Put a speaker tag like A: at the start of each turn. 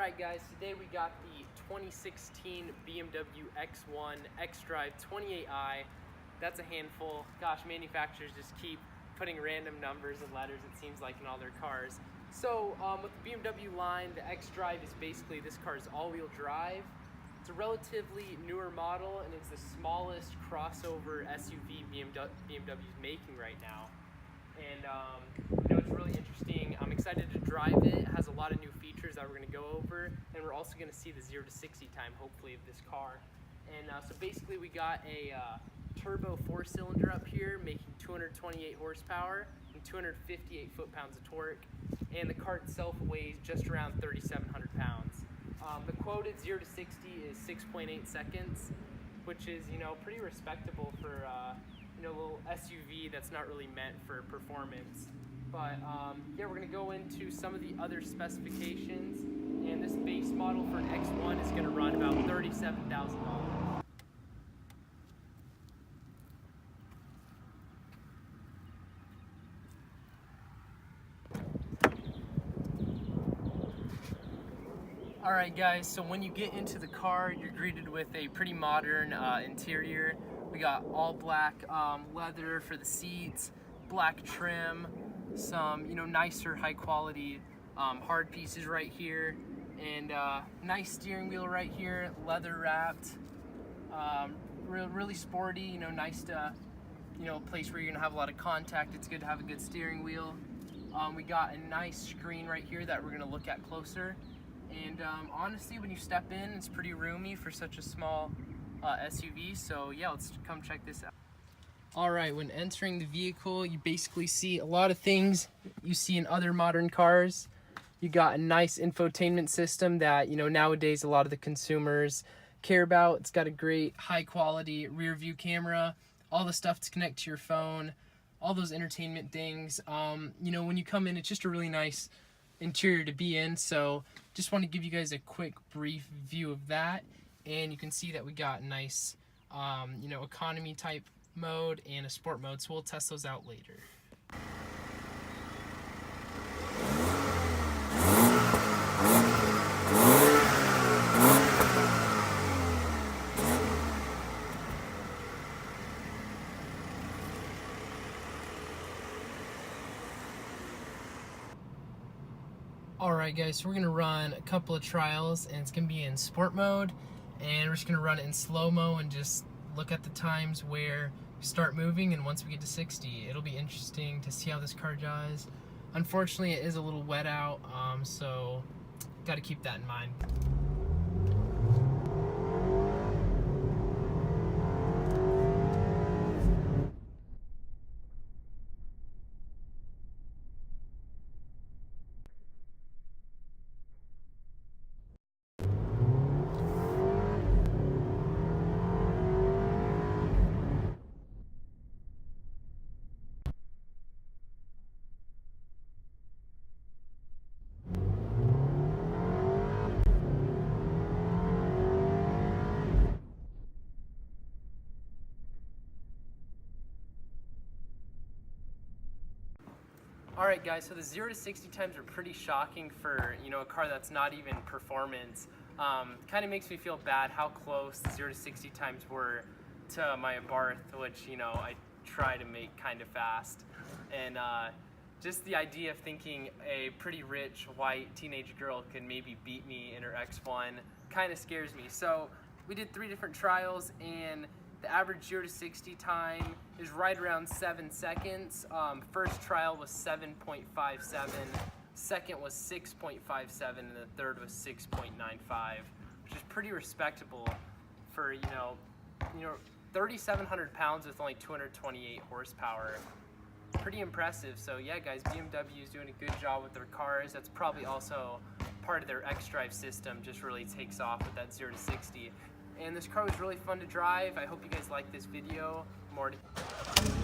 A: Alright guys, today we got the 2016 BMW X1 xDrive 28i. That's a handful. Gosh, manufacturers just keep putting random numbers and letters, it seems like, in all their cars. So with the BMW line, the xDrive is basically, this car is all-wheel drive. It's a relatively newer model, and it's the smallest crossover SUV BMW's making right now. And it's really interesting. I'm excited to drive it. It has a lot of new features that we're going to go over, and we're also going to see the 0 to 60 time, hopefully, of this car. And so basically, we got a turbo 4-cylinder up here, making 228 horsepower and 258 foot-pounds of torque. And the car itself weighs just around 3,700 pounds. The quoted 0 to 60 is 6.8 seconds, which is, pretty respectable for a little SUV that's not really meant for performance. But yeah, we're gonna go into some of the other specifications, and this base model for an X1 is gonna run about $37,000. Alright guys, so when you get into the car, you're greeted with a pretty modern interior. We got all black leather for the seats, black trim, some nicer high quality hard pieces right here, and nice steering wheel right here, leather wrapped, really sporty, nice to a place where you're gonna have a lot of contact. It's good to have a good steering wheel. We got a nice screen right here that we're gonna look at closer. And honestly, when you step in, it's pretty roomy for such a small SUV. So yeah, let's come check this out. All right, when entering the vehicle, you basically see a lot of things you see in other modern cars. You got a nice infotainment system that nowadays a lot of the consumers care about. It's got a great high quality rear view camera, all the stuff to connect to your phone, all those entertainment things. When you come in, it's just a really nice interior to be in. So just want to give you guys a quick brief view of that, and you can see that we got nice economy type mode and a sport mode, so we'll test those out later. Alright guys, so we're going to run a couple of trials, and it's going to be in sport mode, and we're just going to run it in slow-mo and just look at the times where we start moving, and once we get to 60, it'll be interesting to see how this car does. Unfortunately, it is a little wet out, so got to keep that in mind. Alright guys, so the 0 to 60 times are pretty shocking for a car that's not even performance. Kind of makes me feel bad how close the 0 to 60 times were to my Abarth, which I try to make kind of fast. And just the idea of thinking a pretty rich white teenage girl could maybe beat me in her X1 kind of scares me. So we did 3 different trials, and the average 0 to 60 time is right around 7 seconds. First trial was 7.57, second was 6.57, and the third was 6.95, which is pretty respectable for 3,700 pounds with only 228 horsepower. Pretty impressive. So yeah guys, BMW is doing a good job with their cars. That's probably also part of their xDrive system, just really takes off with that 0 to 60. And this car was really fun to drive. I hope you guys like this video. More to